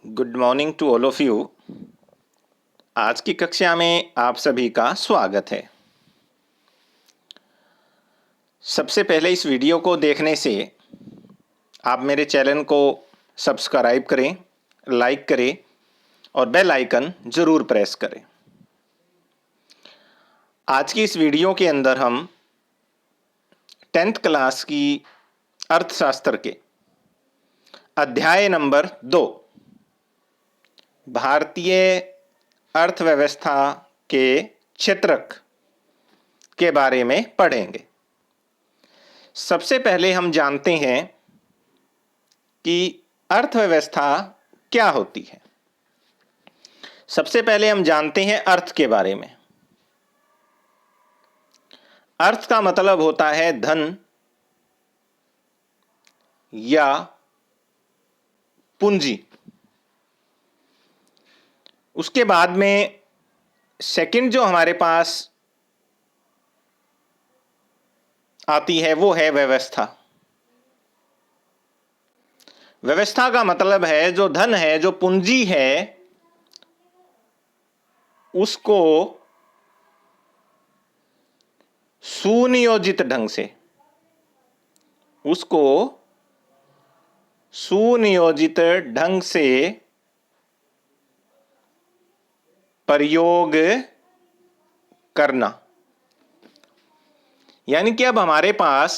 Good morning to all of you. आज की कक्षा में आप सभी का स्वागत है। सबसे पहले इस वीडियो को देखने से आप मेरे चैनल को सब्सक्राइब करें, लाइक करें और बेल आइकन ज़रूर प्रेस करें। आज की इस वीडियो के अंदर हम 10th क्लास की अर्थशास्त्र के अध्याय नंबर 2 भारतीय अर्थव्यवस्था के क्षेत्रक के बारे में पढ़ेंगे। सबसे पहले हम जानते हैं कि अर्थव्यवस्था क्या होती है। सबसे पहले हम जानते हैं अर्थ के बारे में। अर्थ का मतलब होता है धन या पूंजी। उसके बाद में सेकंड जो हमारे पास आती है वो है व्यवस्था। व्यवस्था का मतलब है जो धन है, जो पूंजी है, उसको सुनियोजित ढंग से प्रयोग करना। यानी कि अब हमारे पास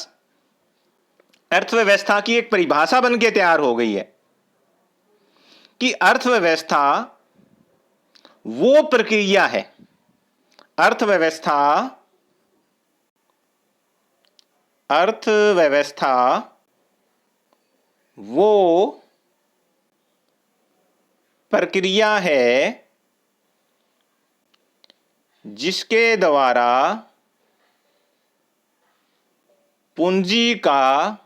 अर्थव्यवस्था की एक परिभाषा बन के तैयार हो गई है कि अर्थव्यवस्था वो प्रक्रिया है, अर्थव्यवस्था वो प्रक्रिया है जिसके द्वारा पूंजी का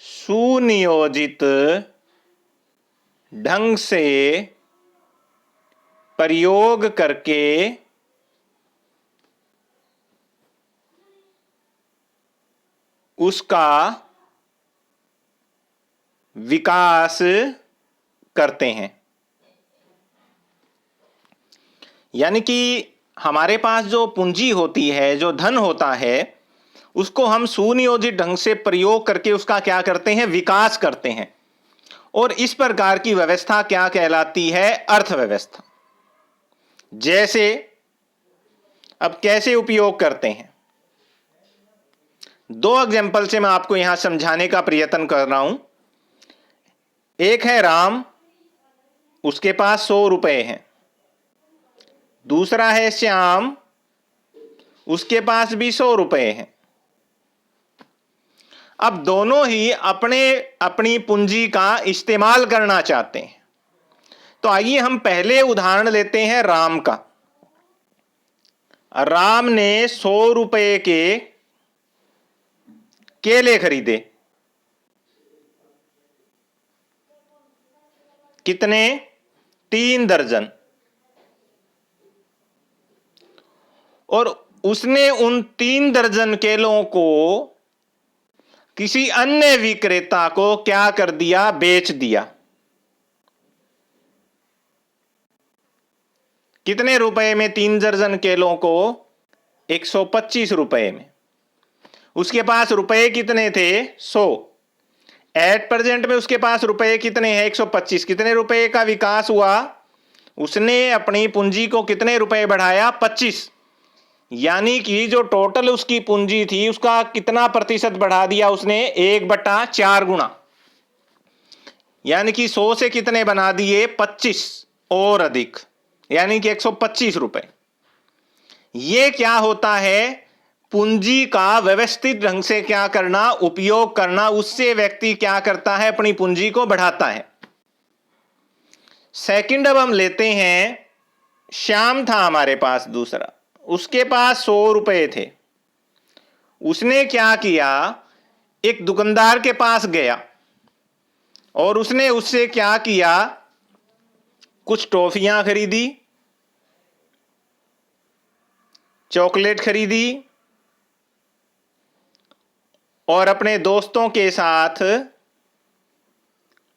सुनियोजित ढंग से प्रयोग करके उसका विकास करते हैं। यानी कि हमारे पास जो पूंजी होती है, जो धन होता है, उसको हम सुनियोजित ढंग से प्रयोग करके उसका क्या करते हैं, विकास करते हैं। और इस प्रकार की व्यवस्था क्या कहलाती है, अर्थव्यवस्था। जैसे अब कैसे उपयोग करते हैं, दो एग्जाम्पल से मैं आपको यहां समझाने का प्रयत्न कर रहा हूं। एक है राम, उसके पास 100 रुपए हैं। दूसरा है श्याम, उसके पास भी 100 रुपए हैं। अब दोनों ही अपनी पूंजी का इस्तेमाल करना चाहते हैं। तो आइए हम पहले उदाहरण लेते हैं राम का। राम ने 100 रुपए के केले खरीदे। कितने? 3 दर्जन। और उसने उन 3 दर्जन केलों को किसी अन्य विक्रेता को क्या कर दिया, बेच दिया। कितने रुपए में 3 दर्जन केलों को? 125 रुपए में। उसके पास रुपए कितने थे? 100। एट प्रेजेंट में उसके पास रुपए कितने हैं? 125। कितने रुपए का विकास हुआ? उसने अपनी पूंजी को कितने रुपए बढ़ाया? 25। यानी कि जो टोटल उसकी पूंजी थी उसका कितना प्रतिशत बढ़ा दिया उसने? 1/4 गुना। यानी कि 100 से कितने बना दिए? 25 और अधिक, यानी कि 125 रुपए। यह क्या होता है? पूंजी का व्यवस्थित ढंग से क्या करना, उपयोग करना। उससे व्यक्ति क्या करता है, अपनी पूंजी को बढ़ाता है। सेकंड अब हम लेते हैं, श्याम था हमारे पास दूसरा, उसके पास 100 रुपए थे। उसने क्या किया, एक दुकानदार के पास गया और उसने उससे क्या किया, कुछ टॉफियां खरीदी, चॉकलेट खरीदी और अपने दोस्तों के साथ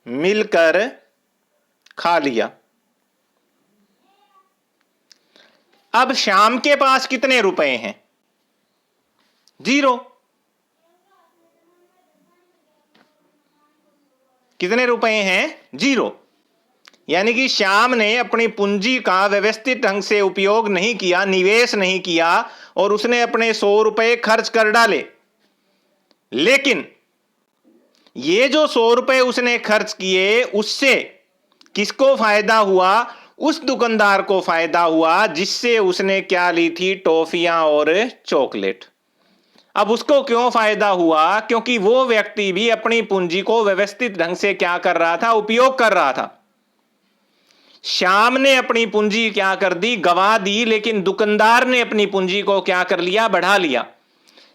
मिलकर खा लिया। अब श्याम के पास कितने रुपए हैं? 0। कितने रुपए हैं? 0। यानी कि श्याम ने अपनी पूंजी का व्यवस्थित ढंग से उपयोग नहीं किया, निवेश नहीं किया और उसने अपने 100 रुपए खर्च कर डाले। लेकिन ये जो 100 रुपए उसने खर्च किए, उससे किसको फायदा हुआ? उस दुकानदार को फायदा हुआ जिससे उसने क्या ली थी? टॉफियां और चॉकलेट। अब उसको क्यों फायदा हुआ? क्योंकि वो व्यक्ति भी अपनी पूंजी को व्यवस्थित ढंग से क्या कर रहा था? उपयोग कर रहा था। श्याम ने अपनी पूंजी क्या कर दी? गवा दी। लेकिन दुकानदार ने अपनी पूंजी को क्या कर लिया? बढ़ा लिया।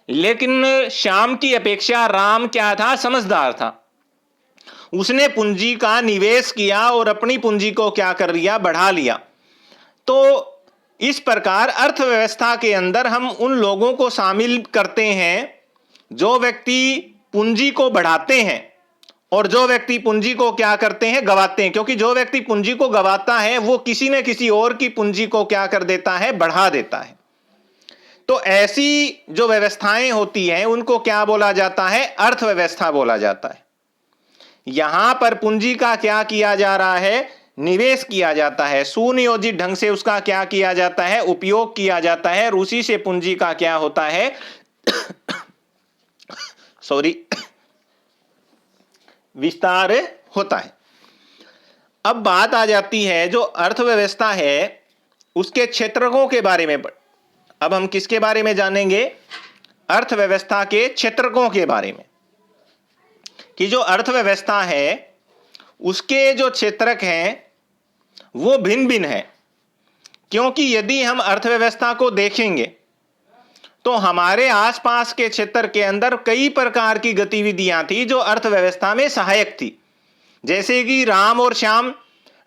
लेकिन श्याम की अपेक्षा राम क्या था? समझदार था। उसने पूंजी का निवेश किया और अपनी पूंजी को क्या कर लिया? बढ़ा लिया। तो इस प्रकार अर्थव्यवस्था के अंदर हम उन लोगों को शामिल करते हैं जो व्यक्ति पूंजी को बढ़ाते हैं और जो व्यक्ति पूंजी को क्या करते हैं? गवाते हैं। क्योंकि जो व्यक्ति पूंजी को गवाता है वो किसी न किसी और की पूंजी को क्या कर देता है? बढ़ा देता है। तो ऐसी जो व्यवस्थाएं होती हैं उनको क्या बोला जाता है? अर्थव्यवस्था बोला जाता है। यहां पर पूंजी का क्या किया जा रहा है? निवेश किया जाता है। सुनियोजित ढंग से उसका क्या किया जाता है? उपयोग किया जाता है और उसी से पूंजी का क्या होता है? सॉरी, विस्तार होता है। अब बात आ जाती है जो अर्थव्यवस्था है उसके क्षेत्रकों के बारे में। अब हम किसके बारे में जानेंगे? अर्थव्यवस्था के क्षेत्रकों के बारे में, कि जो अर्थव्यवस्था है उसके जो क्षेत्रक हैं वो भिन्न भिन्न है। क्योंकि यदि हम अर्थव्यवस्था को देखेंगे तो हमारे आसपास के क्षेत्र के अंदर कई प्रकार की गतिविधियां थी जो अर्थव्यवस्था में सहायक थी। जैसे कि राम और श्याम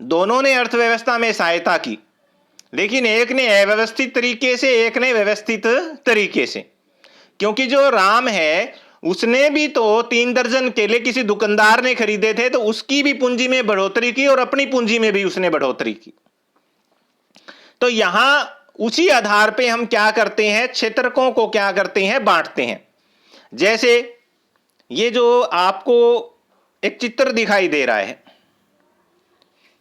दोनों ने अर्थव्यवस्था में सहायता की, लेकिन एक ने अव्यवस्थित तरीके से, एक ने व्यवस्थित तरीके से। क्योंकि जो राम है उसने भी तो 3 दर्जन केले किसी दुकानदार ने खरीदे थे, तो उसकी भी पूंजी में बढ़ोतरी की और अपनी पूंजी में भी उसने बढ़ोतरी की। तो यहां उसी आधार पे हम क्या करते हैं? क्षेत्रकों को क्या करते हैं? बांटते हैं। जैसे ये जो आपको एक चित्र दिखाई दे रहा है,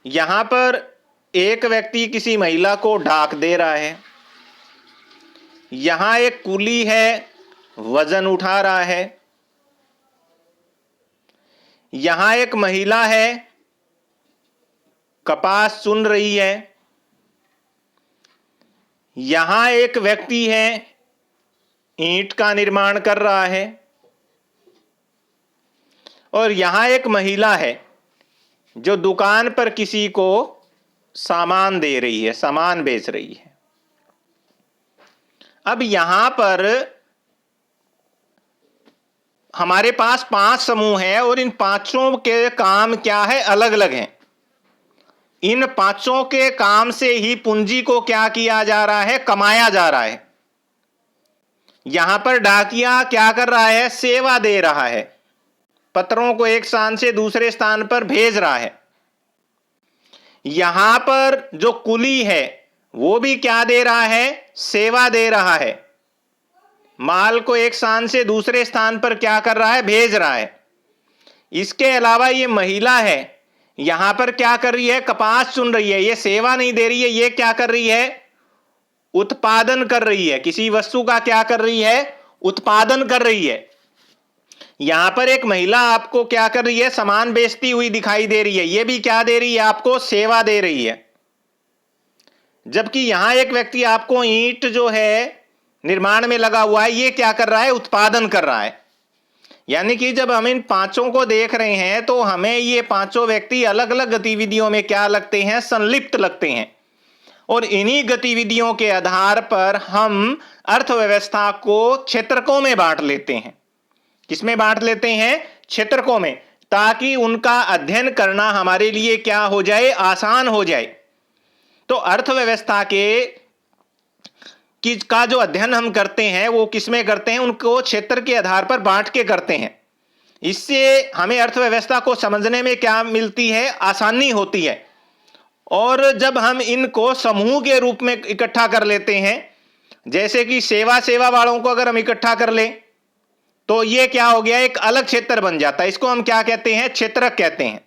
यहां पर एक व्यक्ति किसी महिला को डाक दे रहा है। यहां एक कुली है, वजन उठा रहा है। यहां एक महिला है, कपास चुन रही है। यहां एक व्यक्ति है, ईंट का निर्माण कर रहा है। और यहां एक महिला है जो दुकान पर किसी को सामान दे रही है, सामान बेच रही है। अब यहां पर हमारे पास 5 समूह हैं और इन पांचों के काम क्या है? अलग अलग हैं। इन पांचों के काम से ही पूंजी को क्या किया जा रहा है? कमाया जा रहा है। यहां पर डाकिया क्या कर रहा है? सेवा दे रहा है, पत्रों को एक स्थान से दूसरे स्थान पर भेज रहा है। यहां पर जो कुली है वो भी क्या दे रहा है? सेवा दे रहा है, माल को एक स्थान से दूसरे स्थान पर क्या कर रहा है? भेज रहा है। इसके अलावा ये महिला है, यहां पर क्या कर रही है? कपास चुन रही है। ये सेवा नहीं दे रही है, ये क्या कर रही है? उत्पादन कर रही है। किसी वस्तु का क्या कर रही है? उत्पादन कर रही है। यहां पर एक महिला आपको क्या कर रही है? सामान बेचती हुई दिखाई दे रही है। ये भी क्या दे रही है? आपको सेवा दे रही है। जबकि यहां एक व्यक्ति आपको ईंट जो है निर्माण में लगा हुआ है, ये क्या कर रहा है? उत्पादन कर रहा है। यानी कि जब हम इन पांचों को देख रहे हैं तो हमें ये पांचों व्यक्ति अलग अलग गतिविधियों में क्या लगते हैं? संलिप्त लगते हैं। और इन्हीं गतिविधियों के आधार पर हम अर्थव्यवस्था को क्षेत्रकों में बांट लेते हैं। किसमें बांट लेते हैं? क्षेत्रकों में, ताकि उनका अध्ययन करना हमारे लिए क्या हो जाए? आसान हो जाए। तो अर्थव्यवस्था का जो अध्ययन हम करते हैं वो किसमें करते हैं? उनको क्षेत्र के आधार पर बांट के करते हैं। इससे हमें अर्थव्यवस्था को समझने में क्या मिलती है, आसानी होती है। और जब हम इनको समूह के रूप में इकट्ठा कर लेते हैं, जैसे कि सेवा वालों को अगर हम इकट्ठा कर लें तो ये क्या हो गया, एक अलग क्षेत्र बन जाता है। इसको हम क्या कहते हैं, क्षेत्रक कहते हैं।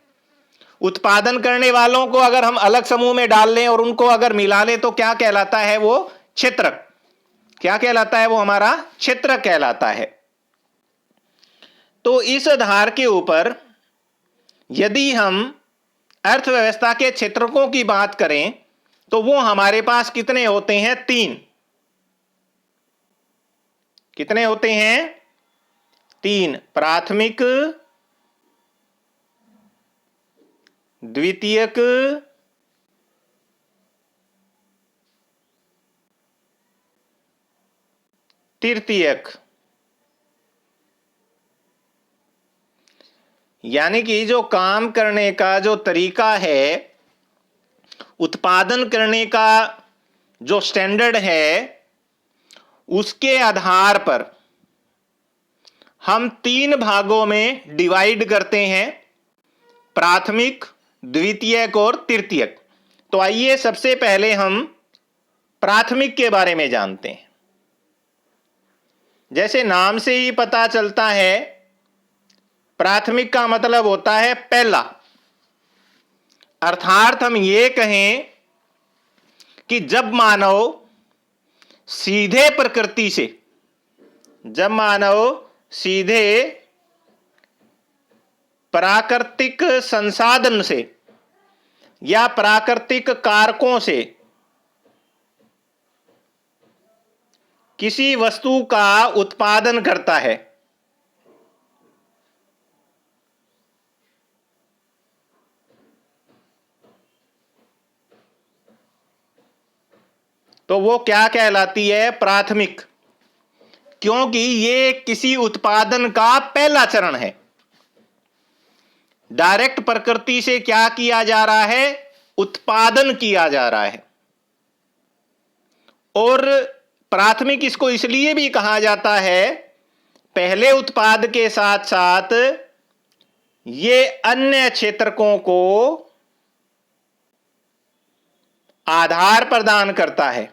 उत्पादन करने वालों को अगर हम अलग समूह में डाल लें और उनको अगर मिला लें तो क्या कहलाता है, वो क्षेत्रक। क्या कहलाता है, वो हमारा क्षेत्रक कहलाता है। तो इस आधार के ऊपर यदि हम अर्थव्यवस्था के क्षेत्रकों की बात करें तो वो हमारे पास कितने होते हैं, 3। कितने होते हैं, 3। प्राथमिक, द्वितीयक, तृतीयक। यानी कि जो काम करने का जो तरीका है, उत्पादन करने का जो स्टैंडर्ड है, उसके आधार पर हम 3 भागों में डिवाइड करते हैं, प्राथमिक, द्वितीयक और तृतीयक। तो आइए सबसे पहले हम प्राथमिक के बारे में जानते हैं। जैसे नाम से ही पता चलता है, प्राथमिक का मतलब होता है पहला। अर्थात हम ये कहें कि जब मानव सीधे प्रकृति से, जब मानव सीधे प्राकृतिक संसाधन से या प्राकृतिक कारकों से किसी वस्तु का उत्पादन करता है, तो वो क्या कहलाती है, प्राथमिक। क्योंकि ये किसी उत्पादन का पहला चरण है। डायरेक्ट प्रकृति से क्या किया जा रहा है, उत्पादन किया जा रहा है। और प्राथमिक इसको इसलिए भी कहा जाता है, पहले उत्पाद के साथ साथ ये अन्य क्षेत्रकों को आधार प्रदान करता है।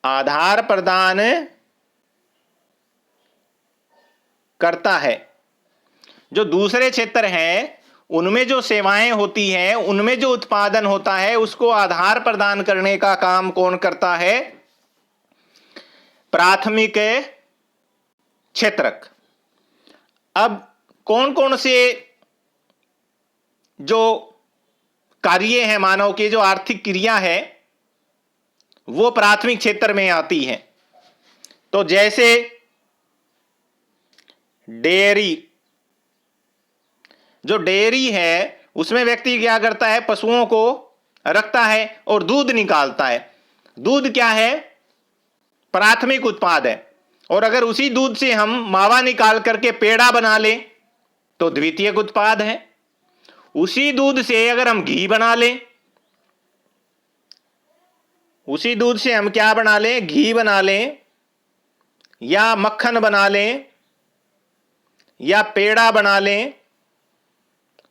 आधार प्रदान करता है। जो दूसरे क्षेत्र हैं उनमें जो सेवाएं होती हैं, उनमें जो उत्पादन होता है, उसको आधार प्रदान करने का काम कौन करता है, प्राथमिक क्षेत्रक। अब कौन कौन से जो कार्य हैं मानव के, जो आर्थिक क्रिया है, वो प्राथमिक क्षेत्र में आती है। तो जैसे डेयरी, जो डेयरी है उसमें व्यक्ति क्या करता है, पशुओं को रखता है और दूध निकालता है। दूध क्या है, प्राथमिक उत्पाद है। और अगर उसी दूध से हम मावा निकाल करके पेड़ा बना लें तो द्वितीयक उत्पाद है। उसी दूध से अगर हम घी बना लें, उसी दूध से हम क्या बना लें, घी बना लें या मक्खन बना लें या पेड़ा बना लें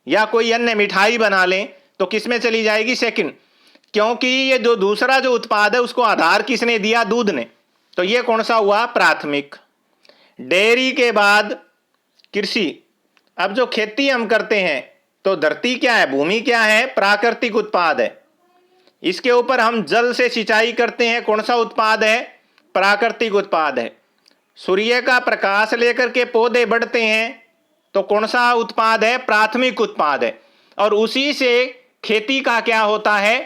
या कोई अन्य मिठाई बना लें, तो किसमें चली जाएगी, सेकंड। क्योंकि ये जो दूसरा जो उत्पाद है उसको आधार किसने दिया, दूध ने। तो ये कौन सा हुआ, प्राथमिक। डेयरी के बाद कृषि। अब जो खेती हम करते हैं तो धरती क्या है, भूमि क्या है, प्राकृतिक उत्पाद है। इसके ऊपर हम जल से सिंचाई करते हैं, कौन सा उत्पाद है, प्राकृतिक उत्पाद है। सूर्य का प्रकाश लेकर के पौधे बढ़ते हैं तो कौन सा उत्पाद है, प्राथमिक उत्पाद है। और उसी से खेती का क्या होता है,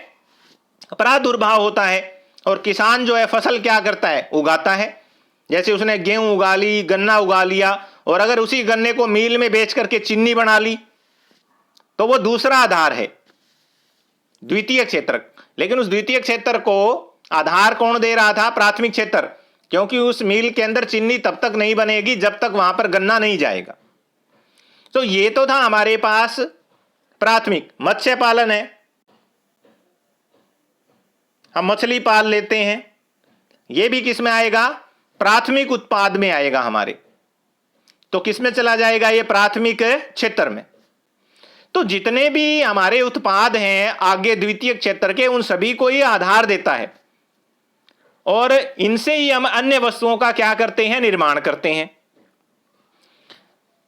प्रादुर्भाव होता है। और किसान जो है फसल क्या करता है, उगाता है। जैसे उसने गेहूं उगा ली, गन्ना उगा लिया, और अगर उसी गन्ने को मील में बेच करके चीनी बना ली तो वो दूसरा आधार है, द्वितीय क्षेत्र। लेकिन उस द्वितीय क्षेत्र को आधार कौन दे रहा था, प्राथमिक क्षेत्र। क्योंकि उस मील के अंदर चीनी तब तक नहीं बनेगी जब तक वहां पर गन्ना नहीं जाएगा। तो ये तो था हमारे पास प्राथमिक। मत्स्य पालन है, हम मछली पाल लेते हैं, ये भी किस में आएगा, प्राथमिक उत्पाद में आएगा हमारे। तो किस में चला जाएगा ये? प्राथमिक क्षेत्र में। तो जितने भी हमारे उत्पाद हैं आगे द्वितीयक क्षेत्र के, उन सभी को ये आधार देता है और इनसे ही हम अन्य वस्तुओं का क्या करते हैं? निर्माण करते हैं।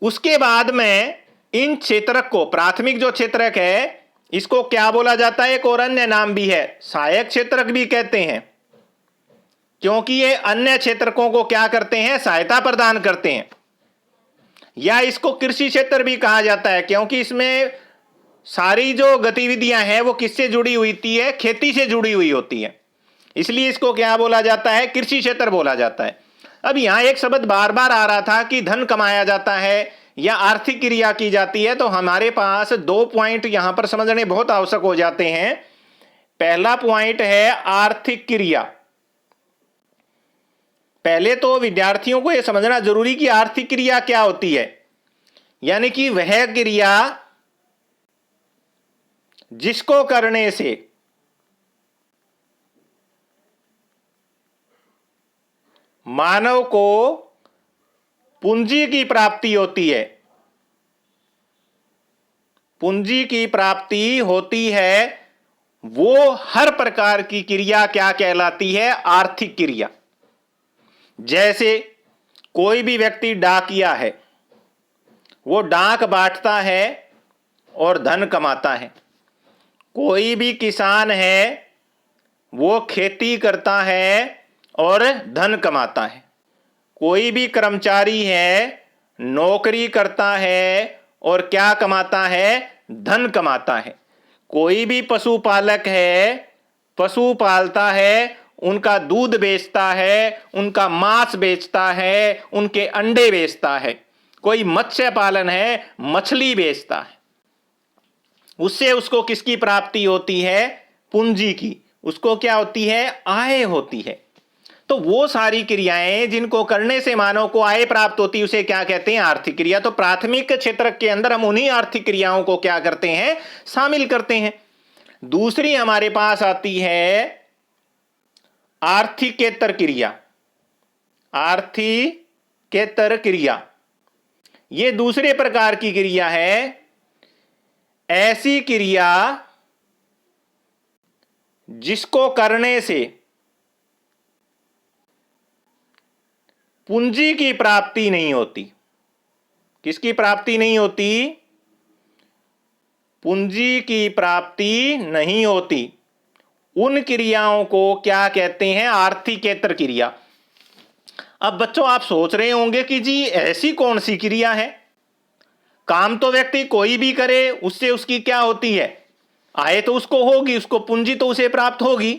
उसके बाद में इन क्षेत्रक को, प्राथमिक जो क्षेत्रक है इसको क्या बोला जाता है? एक और अन्य नाम भी है, सहायक क्षेत्रक भी कहते हैं, क्योंकि ये अन्य क्षेत्रकों को क्या करते हैं? सहायता प्रदान करते हैं। या इसको कृषि क्षेत्र भी कहा जाता है, क्योंकि इसमें सारी जो गतिविधियां हैं वो किससे जुड़ी हुई होती है? खेती से जुड़ी हुई होती है, इसलिए इसको क्या बोला जाता है? कृषि क्षेत्र बोला जाता है। अब यहां एक शब्द बार बार आ रहा था कि धन कमाया जाता है या आर्थिक क्रिया की जाती है, तो हमारे पास दो पॉइंट यहां पर समझने बहुत आवश्यक हो जाते हैं। पहला पॉइंट है आर्थिक क्रिया। पहले तो विद्यार्थियों को यह समझना जरूरी कि आर्थिक क्रिया क्या होती है, यानी कि वह क्रिया जिसको करने से मानव को पूंजी की प्राप्ति होती है। पूंजी की प्राप्ति होती है, वो हर प्रकार की क्रिया क्या कहलाती है? आर्थिक क्रिया। जैसे कोई भी व्यक्ति डाकिया है, वो डाक बांटता है और धन कमाता है। कोई भी किसान है, वो खेती करता है और धन कमाता है। कोई भी कर्मचारी है, नौकरी करता है और क्या कमाता है? धन कमाता है। कोई भी पशुपालक है, पशु पालता है, उनका दूध बेचता है, उनका मांस बेचता है, उनके अंडे बेचता है। कोई मत्स्य पालन है, मछली बेचता है। उससे उसको किसकी प्राप्ति होती है? पूंजी की। उसको क्या होती है? आय होती है। तो वो सारी क्रियाएं जिनको करने से मानव को आय प्राप्त होती है उसे क्या कहते हैं? आर्थिक क्रिया। तो प्राथमिक क्षेत्र के अंदर हम उन्हीं आर्थिक क्रियाओं को क्या करते हैं? शामिल करते हैं। दूसरी हमारे पास आती है आर्थिकेतर क्रिया। आर्थिकेतर क्रिया ये दूसरे प्रकार की क्रिया है। ऐसी क्रिया जिसको करने से पूंजी की प्राप्ति नहीं होती। किसकी प्राप्ति नहीं होती? पूंजी की प्राप्ति नहीं होती। उन क्रियाओं को क्या कहते हैं? आर्थिकेतर क्रिया। अब बच्चों आप सोच रहे होंगे कि जी ऐसी कौन सी क्रिया है? काम तो व्यक्ति कोई भी करे, उससे उसकी क्या होती है? आय तो उसको होगी, उसको पूंजी तो उसे प्राप्त होगी।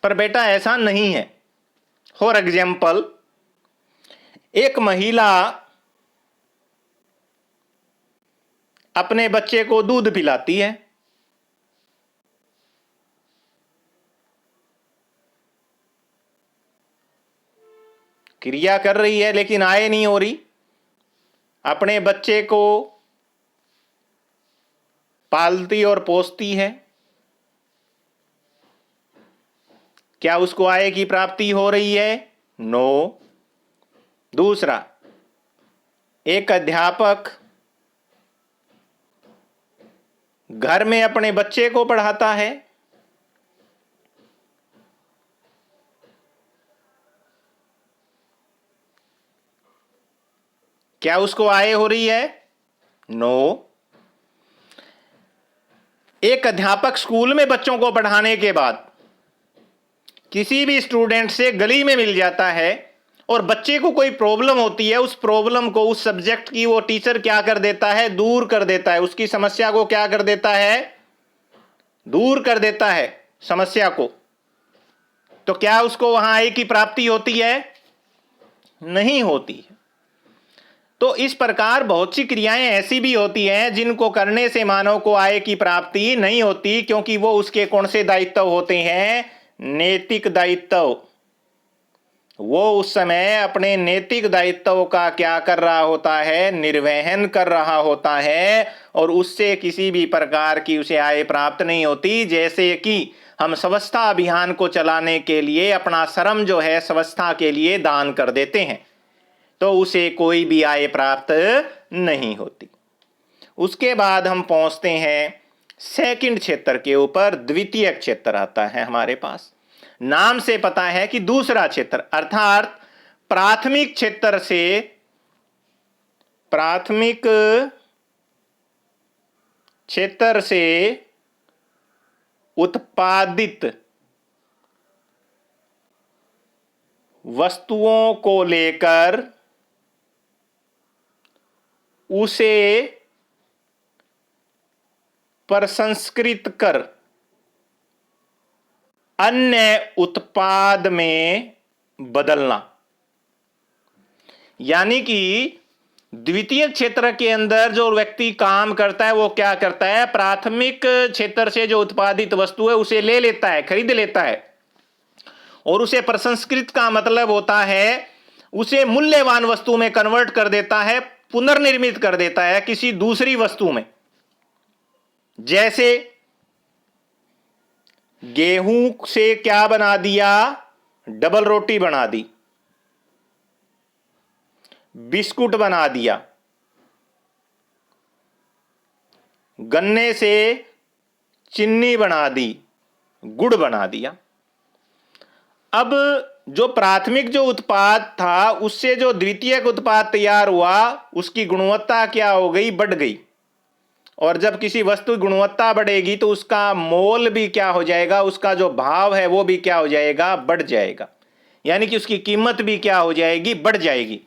पर बेटा ऐसा नहीं है। फॉर एग्जाम्पल, एक महिला अपने बच्चे को दूध पिलाती है। क्रिया कर रही है लेकिन आय नहीं हो रही। अपने बच्चे को पालती और पोसती है। क्या उसको आय की प्राप्ति हो रही है? नो। दूसरा, एक अध्यापक घर में अपने बच्चे को पढ़ाता है। क्या उसको आय हो रही है? नो। एक अध्यापक स्कूल में बच्चों को पढ़ाने के बाद किसी भी स्टूडेंट से गली में मिल जाता है और बच्चे को कोई प्रॉब्लम होती है, उस प्रॉब्लम को, उस सब्जेक्ट की वो टीचर क्या कर देता है? दूर कर देता है। उसकी समस्या को क्या कर देता है? दूर कर देता है समस्या को। तो क्या उसको वहां आय की प्राप्ति होती है? नहीं होती है। तो इस प्रकार बहुत सी क्रियाएं ऐसी भी होती हैं जिनको करने से मानव को आय की प्राप्ति नहीं होती, क्योंकि वो उसके कौन से दायित्व होते हैं? नैतिक दायित्व। वो उस समय अपने नैतिक दायित्व का क्या कर रहा होता है? निर्वहन कर रहा होता है, और उससे किसी भी प्रकार की उसे आय प्राप्त नहीं होती। जैसे कि हम स्वच्छता अभियान को चलाने के लिए अपना श्रम जो है स्वच्छता के लिए दान कर देते हैं, तो उसे कोई भी आय प्राप्त नहीं होती। उसके बाद हम पहुंचते हैं सेकंड क्षेत्र के ऊपर। द्वितीय क्षेत्र आता है हमारे पास। नाम से पता है कि दूसरा क्षेत्र, अर्थात प्राथमिक क्षेत्र से उत्पादित वस्तुओं को लेकर उसे प्रसंस्कृत कर अन्य उत्पाद में बदलना। यानी कि द्वितीय क्षेत्र के अंदर जो व्यक्ति काम करता है वो क्या करता है, प्राथमिक क्षेत्र से जो उत्पादित वस्तु है उसे ले लेता है, खरीद लेता है, और उसे प्रसंस्कृत का मतलब होता है उसे मूल्यवान वस्तु में कन्वर्ट कर देता है, पुनर्निर्मित कर देता है किसी दूसरी वस्तु में। जैसे गेहूं से क्या बना दिया, डबल रोटी बना दी, बिस्कुट बना दिया, गन्ने से चीनी बना दी, गुड़ बना दिया। अब जो प्राथमिक जो उत्पाद था उससे जो द्वितीयक उत्पाद तैयार हुआ उसकी गुणवत्ता क्या हो गई, बढ़ गई। और जब किसी वस्तु की गुणवत्ता बढ़ेगी तो उसका मोल भी क्या हो जाएगा, उसका जो भाव है वो भी क्या हो जाएगा, बढ़ जाएगा। यानी कि उसकी कीमत भी क्या हो जाएगी, बढ़ जाएगी।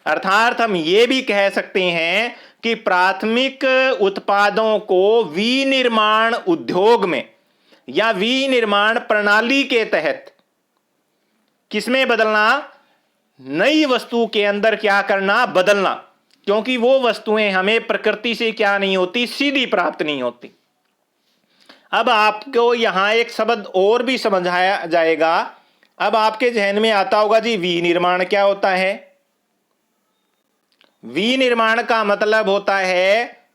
अर्थात हम ये भी कह सकते हैं कि प्राथमिक उत्पादों को विनिर्माण उद्योग में या विनिर्माण प्रणाली के तहत किसमें बदलना, नई वस्तु के अंदर क्या करना, बदलना। क्योंकि वो वस्तुएं हमें प्रकृति से क्या नहीं होती, सीधी प्राप्त नहीं होती। अब आपको यहां एक शब्द और भी समझाया जाएगा। अब आपके जहन में आता होगा जी विनिर्माण क्या होता है। विनिर्माण का मतलब होता है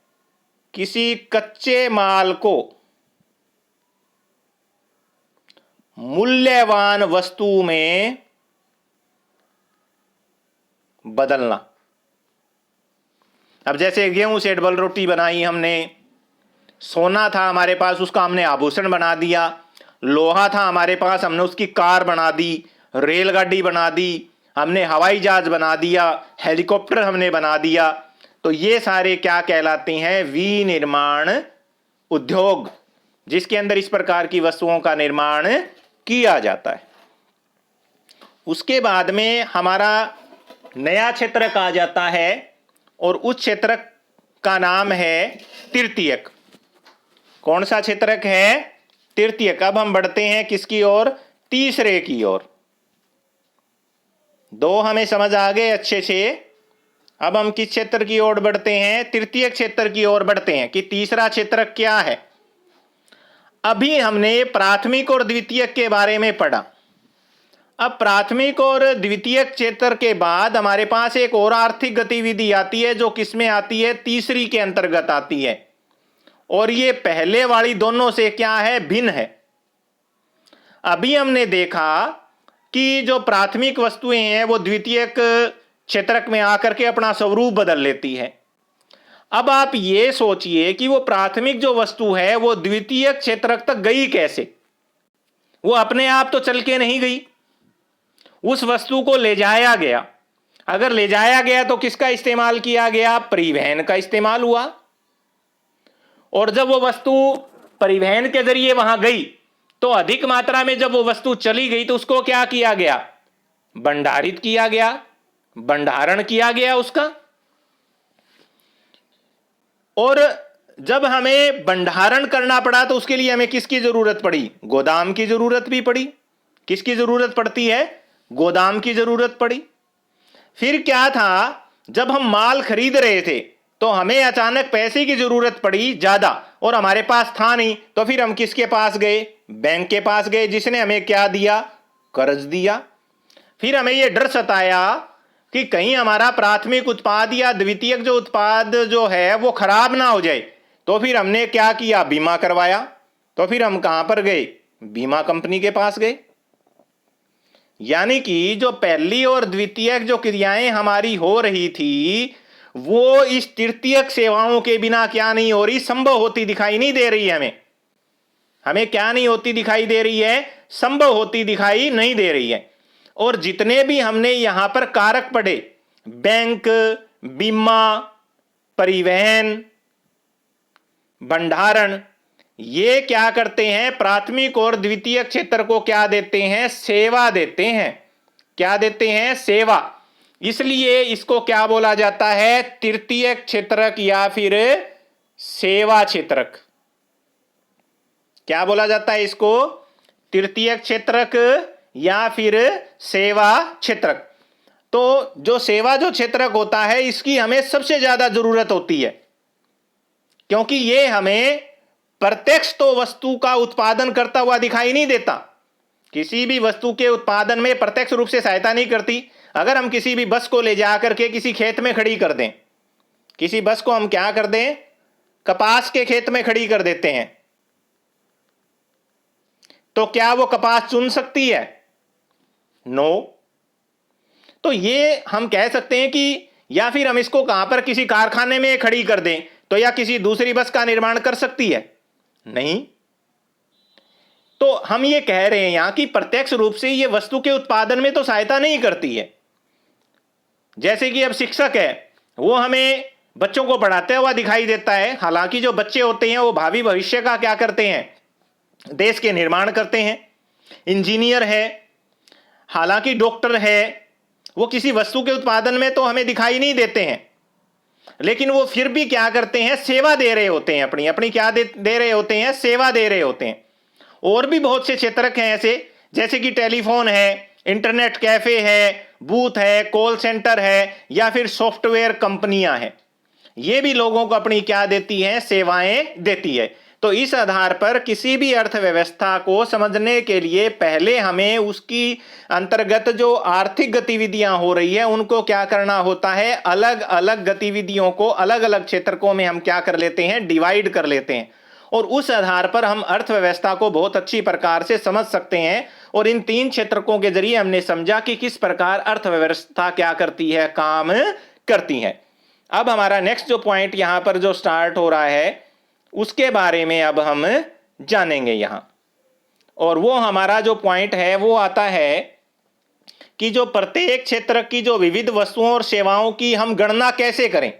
किसी कच्चे माल को मूल्यवान वस्तु में बदलना। अब जैसे गेहूं से डबल रोटी बनाई हमने, सोना था हमारे पास उसका हमने आभूषण बना दिया, लोहा था हमारे पास हमने उसकी कार बना दी, रेलगाड़ी बना दी, हमने हवाई जहाज बना दिया, हेलीकॉप्टर हमने बना दिया। तो ये सारे क्या कहलाते हैं, विनिर्माण उद्योग, जिसके अंदर इस प्रकार की वस्तुओं का निर्माण किया जाता है। उसके बाद में हमारा नया क्षेत्र आ जाता है और उस क्षेत्र का नाम है तृतीयक। कौन सा क्षेत्रक है, तृतीयक। अब हम बढ़ते हैं किसकी ओर, तीसरे की ओर। दो हमें समझ आ गए अच्छे से। अब हम किस क्षेत्र की ओर बढ़ते हैं, तृतीय क्षेत्र की ओर बढ़ते हैं कि तीसरा क्षेत्र क्या है। अभी हमने प्राथमिक और द्वितीयक के बारे में पढ़ा। अब प्राथमिक और द्वितीयक क्षेत्र के बाद हमारे पास एक और आर्थिक गतिविधि आती है जो किसमें आती है, तीसरी के अंतर्गत आती है, और ये पहले वाली दोनों से क्या है, भिन्न है। अभी हमने देखा कि जो प्राथमिक वस्तुएं हैं वो द्वितीयक क्षेत्रक में आकर के अपना स्वरूप बदल लेती है। अब आप ये सोचिए कि वो प्राथमिक जो वस्तु है वो द्वितीयक क्षेत्रक तक गई कैसे। वो अपने आप तो चल के नहीं गई, उस वस्तु को ले जाया गया। अगर ले जाया गया तो किसका इस्तेमाल किया गया, परिवहन का इस्तेमाल हुआ। और जब वो वस्तु परिवहन के जरिए वहां गई तो अधिक मात्रा में जब वो वस्तु चली गई तो उसको क्या किया गया, भंडारित किया गया, भंडारण किया गया उसका। और जब हमें भंडारण करना पड़ा तो उसके लिए हमें किसकी जरूरत पड़ी, गोदाम की जरूरत भी पड़ी। किसकी जरूरत पड़ती है, गोदाम की जरूरत पड़ी। फिर क्या था, जब हम माल खरीद रहे थे तो हमें अचानक पैसे की जरूरत पड़ी ज्यादा और हमारे पास था नहीं, तो फिर हम किसके पास गए, बैंक के पास गए, जिसने हमें क्या दिया, कर्ज दिया। फिर हमें यह डर सताया कि कहीं हमारा प्राथमिक उत्पाद या द्वितीयक जो उत्पाद जो है वो खराब ना हो जाए, तो फिर हमने क्या किया, बीमा करवाया। तो फिर हम कहां पर गए, बीमा कंपनी के पास गए। यानी कि जो पहली और द्वितीयक जो क्रियाएं हमारी हो रही थी वो इस तृतीयक सेवाओं के बिना क्या नहीं हो रही, संभव होती दिखाई नहीं दे रही है। हमें क्या नहीं होती दिखाई दे रही है, संभव होती दिखाई नहीं दे रही है। और जितने भी हमने यहां पर कारक पढ़े, बैंक, बीमा, परिवहन, भंडारण, ये क्या करते हैं, प्राथमिक और द्वितीयक क्षेत्र को क्या देते हैं, सेवा देते हैं। क्या देते हैं, सेवा। इसलिए इसको क्या बोला जाता है, तृतीयक क्षेत्रक या फिर सेवा क्षेत्रक। क्या बोला जाता है इसको, तृतीयक क्षेत्रक या फिर सेवा क्षेत्रक। तो जो सेवा जो क्षेत्रक होता है इसकी हमें सबसे ज्यादा जरूरत होती है, क्योंकि ये हमें प्रत्यक्ष तो वस्तु का उत्पादन करता हुआ दिखाई नहीं देता। किसी भी वस्तु के उत्पादन में प्रत्यक्ष रूप से सहायता नहीं करती। अगर हम किसी भी बस को ले जाकर के किसी खेत में खड़ी कर दें, किसी बस को हम क्या कर दें, कपास के खेत में खड़ी कर देते हैं, तो क्या वो कपास चुन सकती है, नो। तो ये हम कह सकते हैं कि, या फिर हम इसको कहां पर किसी कारखाने में खड़ी कर दें तो या किसी दूसरी बस का निर्माण कर सकती है, नहीं। तो हम ये कह रहे हैं यहां कि प्रत्यक्ष रूप से ये वस्तु के उत्पादन में तो सहायता नहीं करती है। जैसे कि अब शिक्षक है, वो हमें बच्चों को पढ़ाते हुआ दिखाई देता है, हालांकि जो बच्चे होते हैं वो भावी भविष्य का क्या करते हैं, देश के निर्माण करते हैं। इंजीनियर है, हालांकि डॉक्टर है, वो किसी वस्तु के उत्पादन में तो हमें दिखाई नहीं देते हैं, लेकिन वो फिर भी क्या करते हैं, सेवा दे रहे होते हैं, अपनी अपनी क्या दे रहे होते हैं, सेवा दे रहे होते हैं। और भी बहुत से क्षेत्रक हैं ऐसे, जैसे कि टेलीफोन है, इंटरनेट कैफे है, बूथ है, कॉल सेंटर है, या फिर सॉफ्टवेयर कंपनियां हैं। ये भी लोगों को अपनी क्या देती हैं, सेवाएं देती है। तो इस आधार पर किसी भी अर्थव्यवस्था को समझने के लिए पहले हमें उसकी अंतर्गत जो आर्थिक गतिविधियां हो रही है उनको क्या करना होता है, अलग अलग गतिविधियों को अलग अलग क्षेत्रकों में हम क्या कर लेते हैं, डिवाइड कर लेते हैं। और उस आधार पर हम अर्थव्यवस्था को बहुत अच्छी प्रकार से समझ सकते हैं। और इन तीन क्षेत्रकों के जरिए हमने समझा कि किस प्रकार अर्थव्यवस्था क्या करती है, काम करती है। अब हमारा नेक्स्ट जो पॉइंट यहां पर जो स्टार्ट हो रहा है उसके बारे में अब हम जानेंगे यहां। और वो हमारा जो पॉइंट है वो आता है कि जो प्रत्येक क्षेत्र की जो विविध वस्तुओं और सेवाओं की हम गणना कैसे करें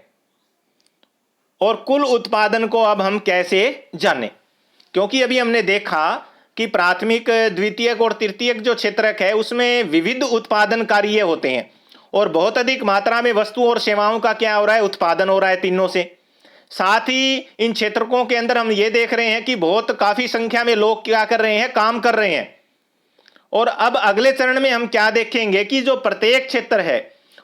और कुल उत्पादन को अब हम कैसे जानें। क्योंकि अभी हमने देखा कि प्राथमिक, द्वितीयक और तृतीयक जो क्षेत्रक है उसमें विविध उत्पादन कार्य होते हैं और बहुत अधिक मात्रा में वस्तुओं और सेवाओं का क्या हो रहा है, उत्पादन हो रहा है तीनों से। साथ ही इन क्षेत्रकों के अंदर हम ये देख रहे हैं कि बहुत काफी संख्या में लोग क्या कर रहे हैं, काम कर रहे हैं। और अब अगले चरण में हम क्या देखेंगे कि जो प्रत्येक क्षेत्र है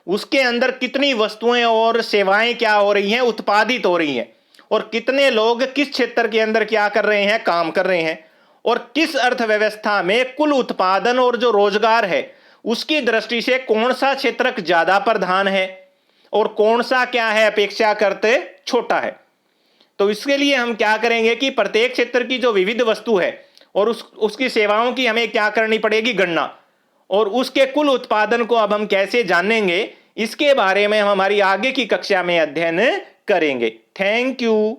उसके अंदर कितनी वस्तुएं और सेवाएं क्या हो रही हैं, उत्पादित हो रही हैं, और कितने लोग किस क्षेत्र के अंदर क्या कर रहे हैं, काम कर रहे हैं, और किस अर्थव्यवस्था में कुल उत्पादन और जो रोजगार है उसकी दृष्टि से कौन सा क्षेत्रक ज्यादा प्रधान है और कौन सा क्या है, अपेक्षाकृत छोटा है। तो इसके लिए हम क्या करेंगे कि प्रत्येक क्षेत्र की जो विविध वस्तु है और उसकी सेवाओं की हमें क्या करनी पड़ेगी, गणना, और उसके कुल उत्पादन को अब हम कैसे जानेंगे, इसके बारे में हम हमारी आगे की कक्षा में अध्ययन करेंगे। Thank you.